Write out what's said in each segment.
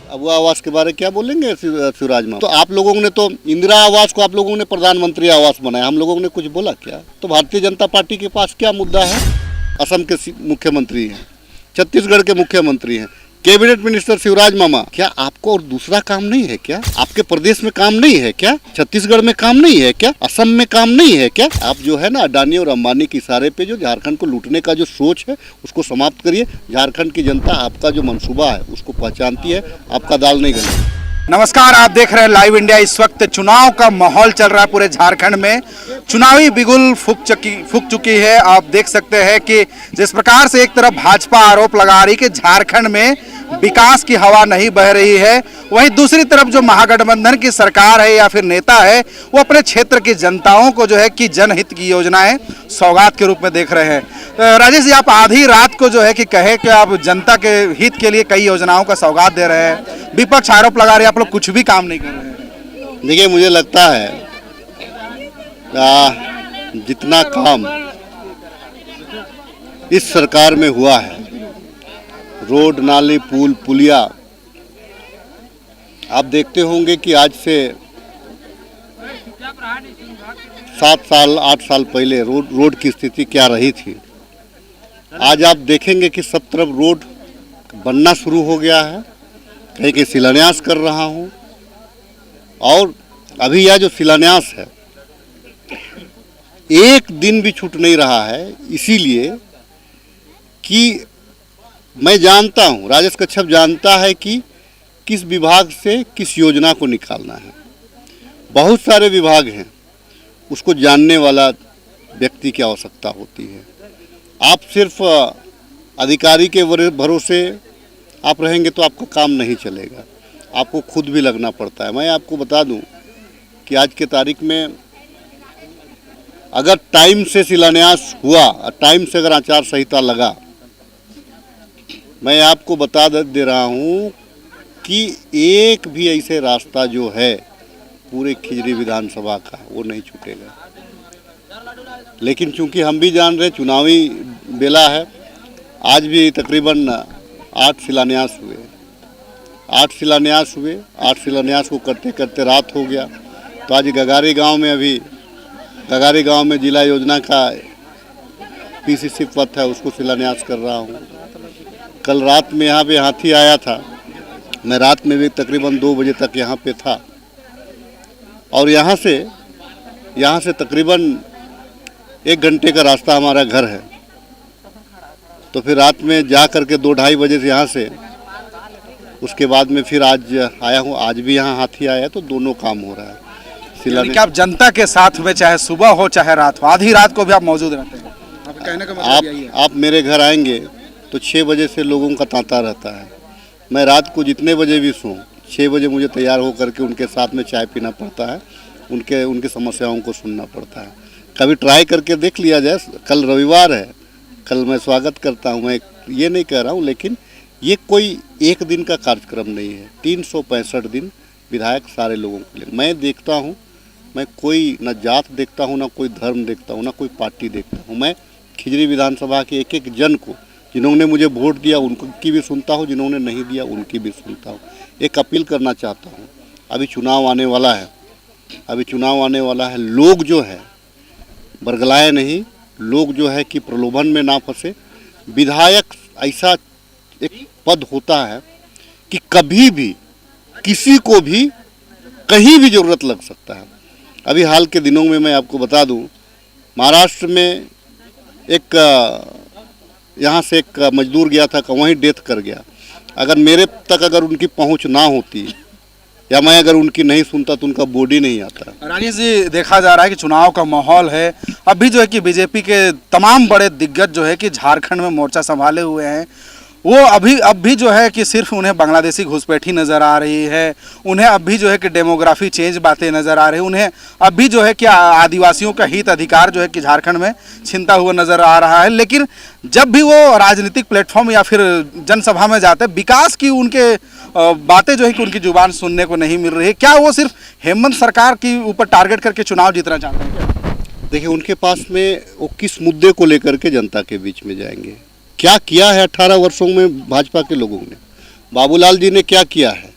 अब वो आवास के बारे में क्या बोलेंगे शिवराज में? तो आप लोगों ने तो इंदिरा आवास को आप लोगों ने प्रधानमंत्री आवास बनाया, हम लोगों ने कुछ बोला क्या? तो भारतीय जनता पार्टी के पास क्या मुद्दा है? असम के मुख्यमंत्री हैं, छत्तीसगढ़ के मुख्यमंत्री हैं, कैबिनेट मिनिस्टर शिवराज मामा। क्या आपको और दूसरा काम नहीं है क्या? आपके प्रदेश में काम नहीं है क्या? छत्तीसगढ़ में काम नहीं है क्या? असम में काम नहीं है क्या? आप जो है ना अडानी और अंबानी के इशारे पे जो झारखंड को लूटने का जो सोच है उसको समाप्त करिए। झारखंड की जनता आपका जो मंसूबा है उसको पहचानती है, आपका दाल नहीं गलेगा। नमस्कार, आप देख रहे हैं लाइव इंडिया। इस वक्त चुनाव का माहौल चल रहा है पूरे झारखंड में। चुनावी बिगुल फूक चुकी है। आप देख सकते हैं कि जिस प्रकार से एक तरफ भाजपा आरोप लगा रही कि झारखंड में विकास की हवा नहीं बह रही है, वहीं दूसरी तरफ जो महागठबंधन की सरकार है या फिर नेता है वो अपने क्षेत्र की जनताओं को जो है कि जनहित की योजनाएं सौगात के रूप में देख रहे हैं। राजेश जी, आप आधी रात को जो है कि कहे कि आप जनता के हित के लिए कई योजनाओं का सौगात दे रहे हैं, विपक्ष आरोप लगा रहे हैं आप लोग कुछ भी काम नहीं कर रहे हैं। देखिए, मुझे लगता है जितना काम इस सरकार में हुआ है, रोड, नाली, पुल, पुलिया, आप देखते होंगे कि आज से 7 साल 8 साल पहले रोड की स्थिति क्या रही थी। आज आप देखेंगे कि सब तरफ रोड बनना शुरू हो गया है। कहीं के शिलान्यास कर रहा हूँ, और अभी यह जो शिलान्यास है एक दिन भी छूट नहीं रहा है, इसीलिए कि मैं जानता हूँ, राजेश कच्छप जानता है कि किस विभाग से किस योजना को निकालना है। बहुत सारे विभाग हैं, उसको जानने वाला व्यक्ति की आवश्यकता होती है। आप सिर्फ अधिकारी के भरोसे आप रहेंगे तो आपका काम नहीं चलेगा, आपको खुद भी लगना पड़ता है। मैं आपको बता दूं कि आज के तारीख में अगर टाइम से शिलान्यास हुआ, टाइम से अगर आचार संहिता लगा, मैं आपको बता दे रहा हूँ कि एक भी ऐसे रास्ता जो है पूरे खिजरी विधानसभा का वो नहीं छूटेगा। लेकिन चूंकि हम भी जान रहे चुनावी बेला है, आज भी तकरीबन 8 शिलान्यास हुए। 8 शिलान्यास को करते करते रात हो गया। तो आज गगारी गांव में जिला योजना का पीसीसी पथ है, उसको शिलान्यास कर रहा हूँ। कल रात में यहाँ पे हाथी आया था, मैं रात में भी तकरीबन 2 बजे तक यहाँ पे था, और यहाँ से तकरीबन 1 घंटे का रास्ता हमारा घर है। तो फिर रात में जा करके 2-2:30 बजे से यहाँ से, उसके बाद में फिर आज आया हूँ। आज भी यहाँ हाथी आया है, तो दोनों काम हो रहा है। यानी कि आप जनता के साथ में चाहे सुबह हो चाहे रात हो, आधी रात को भी आप मौजूद रहते हैं। आप कहने का मतलब यही है। आप मेरे घर आएंगे तो 6 बजे से लोगों का तांता रहता है। मैं रात को जितने बजे भी सोऊं, 6 बजे मुझे तैयार होकर के उनके साथ में चाय पीना पड़ता है, उनकी समस्याओं को सुनना पड़ता है। कभी ट्राई करके देख लिया जाए। कल रविवार है, कल मैं स्वागत करता हूं। मैं ये नहीं कह रहा हूं, लेकिन ये कोई एक दिन का कार्यक्रम नहीं है। 365 दिन विधायक सारे लोगों के लिए। मैं देखता हूँ, मैं कोई न जात देखता हूँ, ना कोई धर्म देखता हूँ, ना कोई पार्टी देखता हूँ। मैं खिजरी विधानसभा के एक एक जन को, जिन्होंने मुझे वोट दिया उनकी भी सुनता हूँ, जिन्होंने नहीं दिया उनकी भी सुनता हूँ। एक अपील करना चाहता हूँ, अभी चुनाव आने वाला है। लोग जो है बरगलाए नहीं, लोग जो है कि प्रलोभन में ना फंसे। विधायक ऐसा एक पद होता है कि कभी भी किसी को भी कहीं भी ज़रूरत लग सकता है। अभी हाल के दिनों में मैं आपको बता दूं, महाराष्ट्र में यहाँ से एक मजदूर गया था, वहीं डेथ कर गया। अगर मेरे तक अगर उनकी पहुंच ना होती या मैं अगर उनकी नहीं सुनता तो उनका बॉडी नहीं आता। राजेश जी, देखा जा रहा है कि चुनाव का माहौल है। अभी जो है कि बीजेपी के तमाम बड़े दिग्गज जो है कि झारखंड में मोर्चा संभाले हुए हैं, वो अब भी जो है कि सिर्फ उन्हें बांग्लादेशी घुसपैठी नज़र आ रही है। उन्हें अब भी जो है कि डेमोग्राफी चेंज बातें नज़र आ रही है। उन्हें अब भी जो है कि आदिवासियों का हित अधिकार जो है कि झारखंड में छिनता हुआ नज़र आ रहा है। लेकिन जब भी वो राजनीतिक प्लेटफॉर्म या फिर जनसभा में जाते हैं, विकास की उनके बातें जो है कि उनकी जुबान सुनने को नहीं मिल रही है। क्या वो सिर्फ हेमंत सरकार के ऊपर टारगेट करके चुनाव जीतना चाहते हैं? देखिए, उनके पास में वो किस मुद्दे को लेकर के जनता के बीच में जाएंगे। क्या किया है 18 वर्षों में भाजपा के लोगों ने? बाबूलाल जी ने क्या किया है?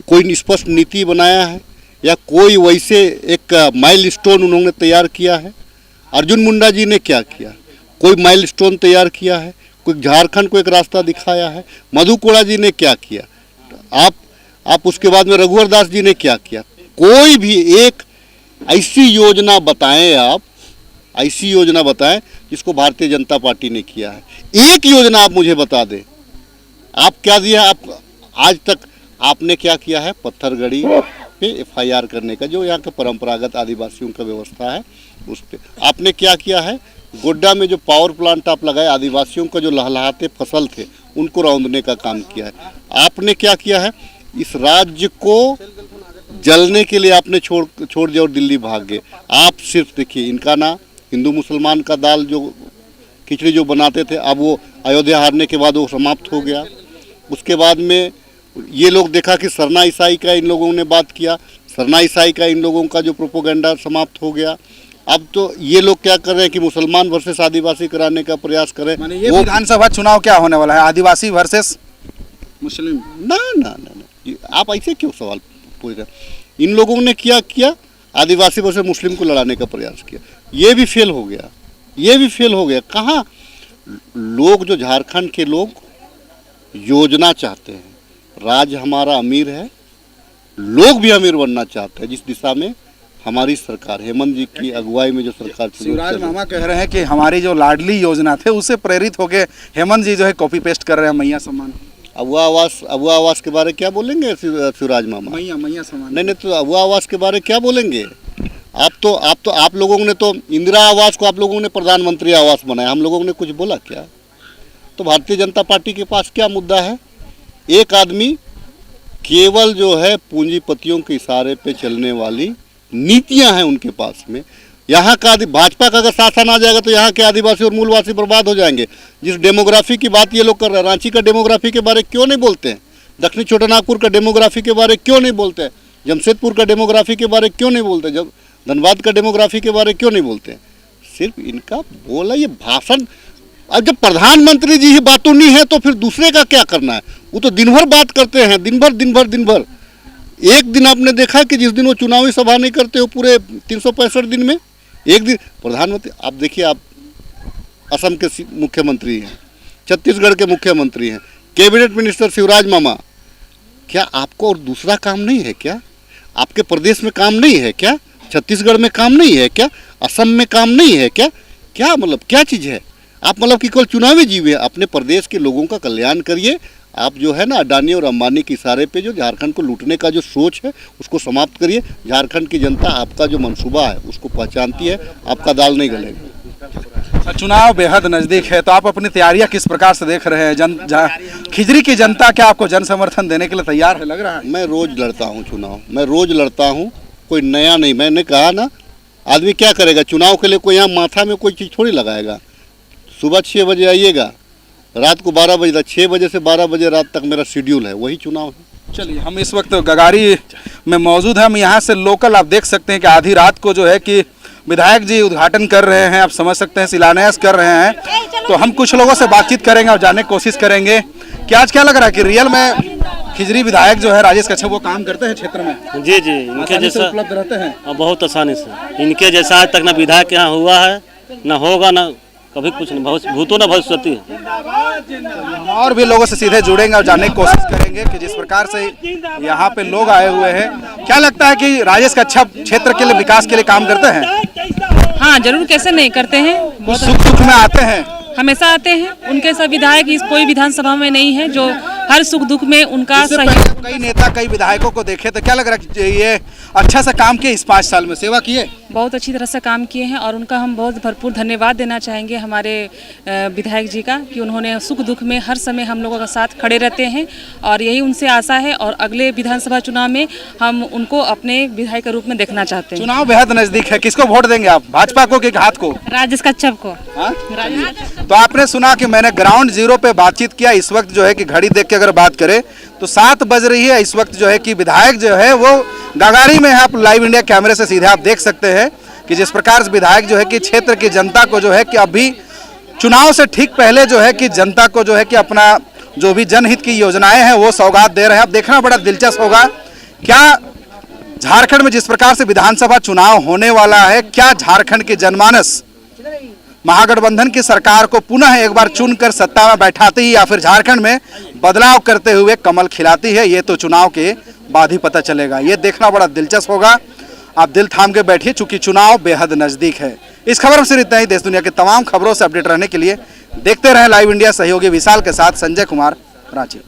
कोई स्पष्ट नीति बनाया है या कोई वैसे एक माइलस्टोन उन्होंने तैयार किया है? अर्जुन मुंडा जी ने क्या किया? कोई माइलस्टोन तैयार किया है? कोई झारखंड को एक रास्ता दिखाया है? मधु कोड़ा जी ने क्या किया? आप उसके बाद में रघुवर दास जी ने क्या किया? कोई भी एक ऐसी योजना बताएं, आप ऐसी योजना बताएं जिसको भारतीय जनता पार्टी ने किया है। एक योजना आप मुझे बता दें, आप क्या दिया? आप आज तक आपने क्या किया है? पत्थरगढ़ी पे एफआईआर करने का जो यहाँ के परंपरागत आदिवासियों का व्यवस्था है उस पर आपने क्या किया है? गोड्डा में जो पावर प्लांट आप लगाए, आदिवासियों का जो लहलहाते फसल थे उनको रौंदने का काम किया है। आपने क्या किया है? इस राज्य को जलने के लिए आपने छोड़ दिया और दिल्ली भाग गए। आप सिर्फ देखिए, इनका ना हिंदू मुसलमान का दाल जो खिचड़ी जो बनाते थे, अब वो अयोध्या हारने के बाद वो समाप्त हो गया। उसके बाद में ये लोग देखा कि सरना ईसाई का इन लोगों ने बात किया, सरना ईसाई का इन लोगों का जो प्रोपोगंडा समाप्त हो गया। अब तो ये लोग क्या कर रहे हैं कि मुसलमान वर्सेस आदिवासी कराने का प्रयास करें। माने ये विधानसभा चुनाव क्या होने वाला है? आदिवासी वर्सेस मुस्लिम? ना ना ना ना, आप ऐसे क्यों सवाल पूछ रहे हैं? इन लोगों ने क्या किया? आदिवासी वर्सेस मुस्लिम को लड़ाने का प्रयास किया, ये भी फेल हो गया, ये भी फेल हो गया। कहाँ लोग, जो झारखंड के लोग योजना चाहते हैं, राज्य हमारा अमीर है, लोग भी अमीर बनना चाहते हैं, जिस दिशा में हमारी सरकार, हेमंत जी की अगुवाई में जो सरकार शिवराज मामा कह रहे हैं कि हमारी जो लाडली योजना थे उससे प्रेरित होकर हेमंत जी जो है कॉपी पेस्ट कर रहे हैं मैया सम्मान। अबुआ आवास के बारे क्या बोलेंगे शिवराज मामा? मैया सम्मान नहीं, तो अबुआ आवास के बारे क्या बोलेंगे? आप लोगों ने तो इंदिरा आवास को आप लोगों ने प्रधानमंत्री आवास बनाया, हम लोगों ने कुछ बोला क्या? तो भारतीय जनता पार्टी के पास क्या मुद्दा है? एक आदमी केवल जो है पूंजीपतियों के इशारे पे चलने वाली नीतियां हैं उनके पास में। यहाँ का भाजपा का अगर शासन आ जाएगा तो यहाँ के आदिवासी और मूलवासी बर्बाद हो जाएंगे। जिस डेमोग्राफी की बात ये लोग कर रहे हैं, रांची का डेमोग्राफी के बारे क्यों नहीं बोलते हैं? दक्षिणी छोटानागपुर का डेमोग्राफी के बारे क्यों नहीं बोलते हैं? जमशेदपुर का डेमोग्राफी के बारे क्यों नहीं बोलते? जब धनबाद का डेमोग्राफी के बारे क्यों नहीं बोलते हैं? सिर्फ इनका बोला ये भाषण। अब जब प्रधानमंत्री जी ही बातों नहीं है तो फिर दूसरे का क्या करना है? वो तो दिन भर बात करते हैं, दिन भर। एक दिन आपने देखा कि जिस दिन वो चुनावी सभा नहीं करते हो पूरे 365 दिन में एक दिन प्रधानमंत्री। आप देखिए, आप असम के मुख्यमंत्री हैं, छत्तीसगढ़ के मुख्यमंत्री हैं, कैबिनेट मिनिस्टर शिवराज मामा, क्या आपको और दूसरा काम नहीं है क्या? आपके प्रदेश में काम नहीं है क्या? छत्तीसगढ़ में काम नहीं है क्या? असम में काम नहीं है क्या? क्या मतलब क्या चीज़ है? आप मतलब कि केवल चुनावी जीव है? अपने प्रदेश के लोगों का कल्याण करिए। आप जो है ना अडानी और अंबानी के इशारे पे जो झारखंड को लूटने का जो सोच है उसको समाप्त करिए। झारखंड की जनता आपका जो मंसूबा है उसको पहचानती है, आपका दाल नहीं गलेगा। चुनाव बेहद नज़दीक है, तो आप अपनी तैयारियां किस प्रकार से देख रहे हैं? खिजरी की जनता क्या आपको जन समर्थन देने के लिए तैयार है, लग रहा है? मैं रोज़ लड़ता हूँ चुनाव, मैं रोज़ लड़ता हूँ, कोई नया नहीं। मैंने कहा ना, आदमी क्या करेगा चुनाव के लिए? कोई यहाँ माथा में कोई चीज़ थोड़ी लगाएगा। सुबह 6 बजे आइएगा, रात को 12 बजे तक, 6 बजे से 12 बजे रात तक मेरा शेड्यूल है, वही चुनाव है। चलिए, हम इस वक्त गगारी में मौजूद हैं। हम यहाँ से लोकल आप देख सकते हैं कि आधी रात को जो है कि विधायक जी उद्घाटन कर रहे हैं, आप समझ सकते हैं शिलान्यास कर रहे हैं। तो हम कुछ लोगों से बातचीत करेंगे और जानने की कोशिश करेंगे कि आज क्या लग रहा है कि रियल में खिजरी विधायक जो है राजेश कच्छप वो काम करते हैं क्षेत्र में? जी, इनके जैसा उपलब्ध रहते हैं और बहुत आसानी से। इनके जैसा आज तक ना विधायक यहाँ हुआ है, ना होगा, ना कभी कुछ नहीं। भूतो ना भविष्यति है। और भी लोगों से सीधे जुड़ेंगे और जानने की कोशिश करेंगे कि जिस प्रकार से यहाँ पे लोग आए हुए हैं, क्या लगता है कि राजेश कच्छप क्षेत्र के लिए विकास के लिए काम करते हैं? हाँ जरूर, कैसे नहीं करते हैं। सुख दुख में आते हैं, हमेशा आते हैं। उनके सब विधायक इस कोई विधानसभा में नहीं है जो हर सुख दुख में उनका सहयोग। कई नेता कई विधायकों को देखे तो क्या लग रहा है कि ये अच्छा सा काम किए? इस 5 साल में सेवा किए, बहुत अच्छी तरह से काम किए हैं और उनका हम बहुत भरपूर धन्यवाद देना चाहेंगे हमारे विधायक जी का कि उन्होंने सुख दुख में हर समय हम लोगों का साथ खड़े रहते हैं और यही उनसे आशा है। और अगले विधानसभा चुनाव में हम उनको अपने विधायक के रूप में देखना चाहते हैं। चुनाव बेहद नजदीक है, किसको वोट देंगे आप? भाजपा को कि हाथ को? राजेश कच्छप को। तो आपने सुना कि मैंने ग्राउंड जीरो पे बातचीत किया। इस वक्त जो है कि घड़ी देख के अगर बात करें तो 7 बज रही है। इस वक्त जो है कि विधायक जो है वो गगारी में है। आप लाइव इंडिया कैमरे से सीधे आप देख सकते हैं कि जिस प्रकार से विधायक जो है कि क्षेत्र की जनता को जो है कि अभी चुनाव से ठीक पहले जो है कि जनता को जो है कि अपना जो भी जनहित की योजनाएं हैं वो सौगात दे रहे हैं। अब देखना बड़ा दिलचस्प होगा क्या झारखंड में जिस प्रकार से विधानसभा चुनाव होने वाला है, क्या झारखंड के जनमानस महागठबंधन की सरकार को पुनः एक बार चुनकर सत्ता में बैठाती ही या फिर झारखंड में बदलाव करते हुए कमल खिलाती है, ये तो चुनाव के बाद ही पता चलेगा। ये देखना बड़ा दिलचस्प होगा। आप दिल थाम के बैठिए, चूंकि चुनाव बेहद नजदीक है। इस खबर में सिर्फ इतना ही। देश दुनिया के तमाम खबरों से अपडेट रहने के लिए देखते रहें लाइव इंडिया। सहयोगी विशाल के साथ संजय कुमार, रांची।